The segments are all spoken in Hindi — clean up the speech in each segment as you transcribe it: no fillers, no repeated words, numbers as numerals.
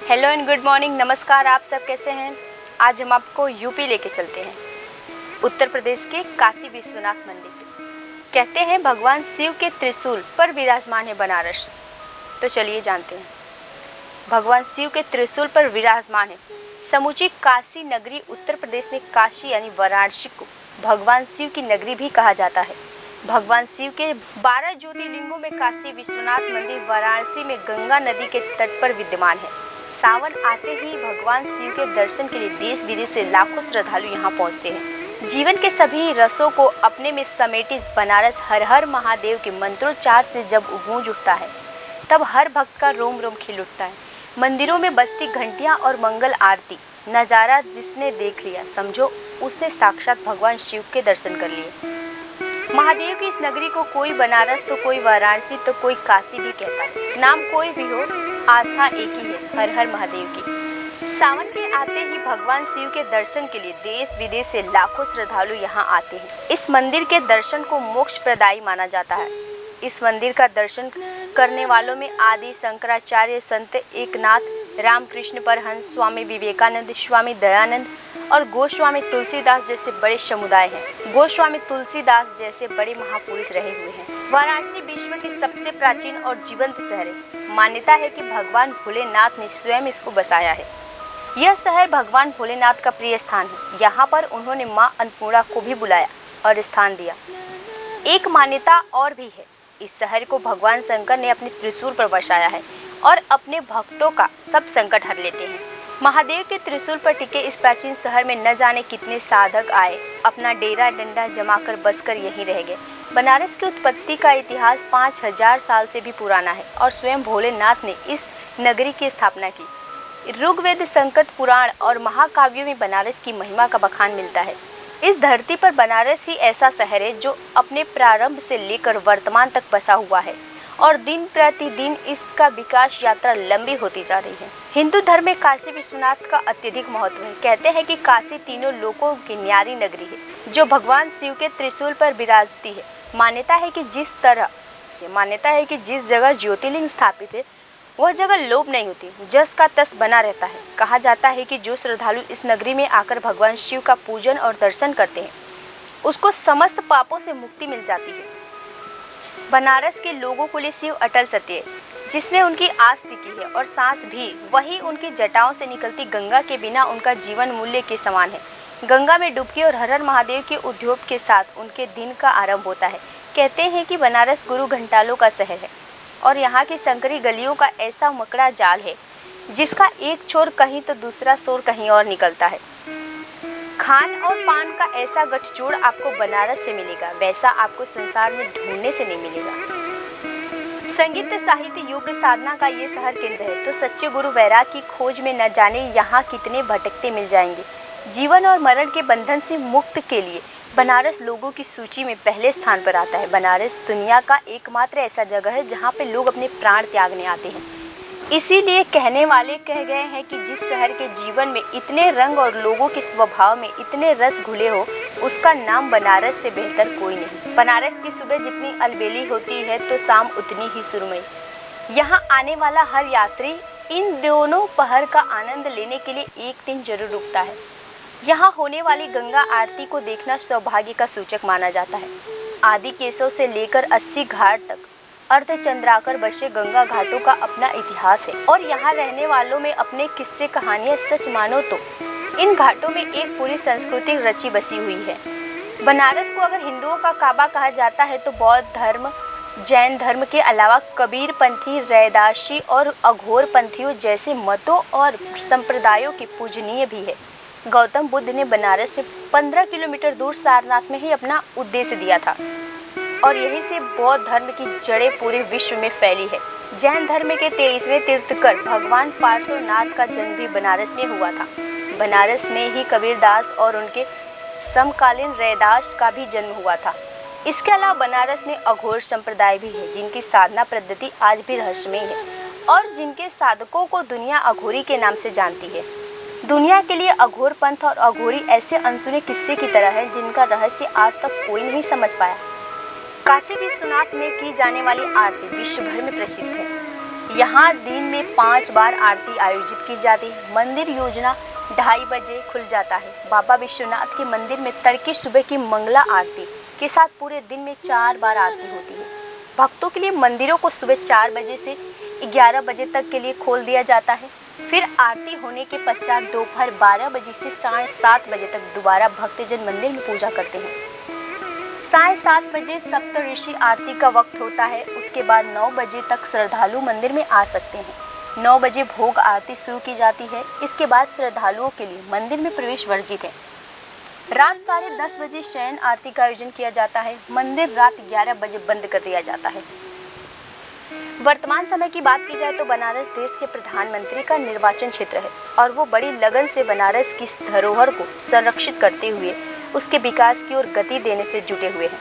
हेलो एंड गुड मॉर्निंग, नमस्कार। आप सब कैसे हैं? आज हम आपको यूपी लेके चलते हैं, उत्तर प्रदेश के काशी विश्वनाथ मंदिर। कहते हैं भगवान शिव के त्रिशूल पर विराजमान है बनारस। तो चलिए जानते हैं। भगवान शिव के त्रिशूल पर विराजमान है समूची काशी नगरी। उत्तर प्रदेश में काशी यानी वाराणसी को भगवान शिव की नगरी भी कहा जाता है। भगवान शिव के 12 ज्योतिर्लिंगों में काशी विश्वनाथ मंदिर वाराणसी में गंगा नदी के तट पर विद्यमान है। सावन आते ही भगवान शिव के दर्शन के लिए देश विदेश से लाखों श्रद्धालु यहाँ पहुँचते हैं। जीवन के सभी रसों को अपने में समेटे बनारस हर हर महादेव के मंत्रोच्चार से जब गूंज उठता है, तब हर भक्त का रोम रोम खिल उठता है। मंदिरों में बजती घंटियाँ और मंगल आरती नज़ारा जिसने देख लिया, समझो उसने साक्षात भगवान शिव के दर्शन कर लिए। महादेव की इस नगरी को कोई बनारस तो कोई वाराणसी तो कोई काशी भी कहता है। नाम कोई भी हो, आस्था एक ही है, हर हर महादेव की। सावन के आते ही भगवान शिव के दर्शन के लिए देश विदेश से लाखों श्रद्धालु यहाँ आते हैं। इस मंदिर के दर्शन को मोक्ष प्रदायी माना जाता है। इस मंदिर का दर्शन करने वालों में आदि शंकराचार्य, संत एकनाथ, रामकृष्ण परमहंस, स्वामी विवेकानंद, स्वामी दयानंद और गोस्वामी तुलसीदास जैसे बड़े समुदाय हैं। गोस्वामी तुलसीदास जैसे बड़े महापुरुष रहे हुए हैं। वाराणसी विश्व की सबसे प्राचीन और जीवंत शहर है। मान्यता है कि भगवान भोलेनाथ ने स्वयं इसको बसाया है। यह शहर भगवान भोलेनाथ का प्रिय स्थान है। यहाँ पर उन्होंने माँ अन्नपूर्णा को भी बुलाया और स्थान दिया। एक मान्यता और भी है, इस शहर को भगवान शंकर ने अपने त्रिशूल पर बसाया है और अपने भक्तों का सब संकट हर लेते हैं। महादेव के त्रिशूल पर टिके इस प्राचीन शहर में न जाने कितने साधक आए, अपना डेरा डंडा जमाकर बसकर यहीं रह गए। बनारस की उत्पत्ति का इतिहास 5000 साल से भी पुराना है और स्वयं भोलेनाथ ने इस नगरी की स्थापना की। ऋग्वेद, संकट पुराण और महाकाव्यों में बनारस की महिमा का बखान मिलता है। इस धरती पर बनारस ही ऐसा शहर है जो अपने प्रारंभ से लेकर वर्तमान तक बसा हुआ है और दिन प्रतिदिन इसका विकास यात्रा लंबी होती जा रही है। हिंदू धर्म में काशी विश्वनाथ का अत्यधिक महत्व है। कहते हैं कि काशी तीनों लोकों की न्यारी नगरी है जो भगवान शिव के त्रिशूल पर विराजती है। मान्यता है कि जिस जगह ज्योतिर्लिंग स्थापित है वह जगह लोप नहीं होती, जस का तस बना रहता है। कहा जाता है कि जो श्रद्धालु इस नगरी में आकर भगवान शिव का पूजन और दर्शन करते हैं उसको समस्त पापों से मुक्ति मिल जाती है। बनारस के लोगों के लिए शिव अटल सत्य है, जिसमें उनकी आस टिकी है और सांस भी वही उनकी जटाओं से निकलती गंगा के बिना उनका जीवन मूल्य के समान है। गंगा में डुबकी और हर हर महादेव के उद्योग के साथ उनके दिन का आरंभ होता है। कहते हैं कि बनारस गुरु घंटालों का शहर है और यहाँ की संकरी गलियों का ऐसा मकड़ा जाल है जिसका एक छोर कहीं तो दूसरा छोर कहीं और निकलता है। खान और पान का ऐसा गठजोड़ आपको बनारस से मिलेगा, वैसा आपको संसार में ढूंढने से नहीं मिलेगा। संगीत, साहित्य, योग, साधना का ये शहर केंद्र है, तो सच्चे गुरु वैराग की खोज में न जाने यहाँ कितने भटकते मिल जाएंगे। जीवन और मरण के बंधन से मुक्त के लिए बनारस लोगों की सूची में पहले स्थान पर आता है। बनारस दुनिया का एकमात्र ऐसा जगह है जहाँ पे लोग अपने प्राण त्यागने आते हैं। इसीलिए कहने वाले कह गए हैं कि जिस शहर के जीवन में इतने रंग और लोगों के स्वभाव में इतने रस घुले हो, उसका नाम बनारस से बेहतर कोई नहीं। बनारस की सुबह जितनी अलबेली होती है तो शाम उतनी ही सुरमई। यहाँ आने वाला हर यात्री इन दोनों पहर का आनंद लेने के लिए एक दिन जरूर रुकता है। यहाँ होने वाली गंगा आरती को देखना सौभाग्य का सूचक माना जाता है। आदि केशव से लेकर 80 घाट तक अर्धचंद्राकर बसे गंगा घाटों का अपना इतिहास है और यहाँ रहने वालों में अपने किस्से कहानियाँ सच मानो तो इन घाटों में एक पूरी संस्कृति रची बसी हुई है। बनारस को अगर हिंदुओं का काबा कहा जाता है तो बौद्ध धर्म, जैन धर्म के अलावा कबीर पंथी, रैदासी और अघोर पंथियों जैसे मतों और संप्रदायों की पूजनीय भी है। गौतम बुद्ध ने बनारस से 15 किलोमीटर दूर सारनाथ में ही अपना उद्देश्य दिया था और यहीं से बौद्ध धर्म की जड़ें पूरे विश्व में फैली है। जैन धर्म के 23वें तीर्थंकर भगवान पार्श्वनाथ का जन्म भी बनारस में हुआ था। बनारस में ही कबीरदास और उनके समकालीन रैदास का भी जन्म हुआ था। इसके अलावा बनारस में अघोर संप्रदाय भी है जिनकी साधना पद्धति आज भी रहस्यमय है और जिनके साधकों को दुनिया अघोरी के नाम से जानती है। दुनिया के लिए अघोर पंथ और अघोरी ऐसे अनसुने किस्से की तरह है जिनका रहस्य आज तक कोई नहीं समझ पाया। काशी विश्वनाथ में की जाने वाली आरती विश्व भर में प्रसिद्ध है। यहाँ दिन में 5 बार आरती आयोजित की जाती है। मंदिर योजना 2:30 बजे खुल जाता है। बाबा विश्वनाथ के मंदिर में तड़के सुबह की मंगला आरती के साथ पूरे दिन में 4 बार आरती होती है। भक्तों के लिए मंदिरों को सुबह 4 बजे से 11 बजे तक के लिए खोल दिया जाता है। फिर आरती होने के पश्चात दोपहर 12 बजे से साढ़े 7 बजे तक दोबारा भक्तजन मंदिर में पूजा करते हैं। साढ़े 7 बजे सप्तऋषि आरती का वक्त होता है। उसके बाद 9 बजे तक श्रद्धालु मंदिर में आ सकते हैं। 9 बजे भोग आरती शुरू की जाती है। इसके बाद श्रद्धालुओं के लिए मंदिर में प्रवेश वर्जित है। रात 10:30 बजे शयन आरती का आयोजन किया जाता है। मंदिर रात 11 बजे बंद कर दिया जाता है। वर्तमान समय की बात की जाए तो बनारस देश के प्रधानमंत्री का निर्वाचन क्षेत्र है और वो बड़ी लगन से बनारस की धरोहर को संरक्षित करते हुए उसके विकास की ओर गति देने से जुटे हुए हैं।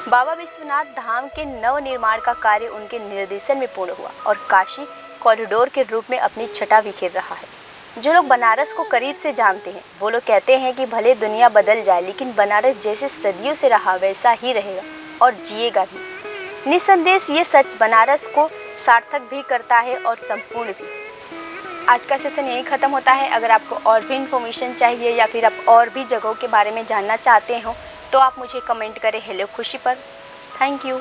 बाबा विश्वनाथ धाम के नवनिर्माण का कार्य उनके निर्देशन में पूर्ण हुआ और काशी कॉरिडोर के रूप में अपनी छटा बिखेर रहा है। जो लोग बनारस को करीब से जानते हैं वो लोग कहते हैं कि भले दुनिया बदल जाए लेकिन बनारस जैसे सदियों से रहा वैसा ही रहेगा और जिएगा भी। निसंदेह ये सच बनारस को सार्थक भी करता है और संपूर्ण भी। आज का सेशन यही ख़त्म होता है। अगर आपको और भी इन्फॉर्मेशन चाहिए या फिर आप और भी जगहों के बारे में जानना चाहते हो तो आप मुझे कमेंट करें हेलो खुशी पर। Thank you.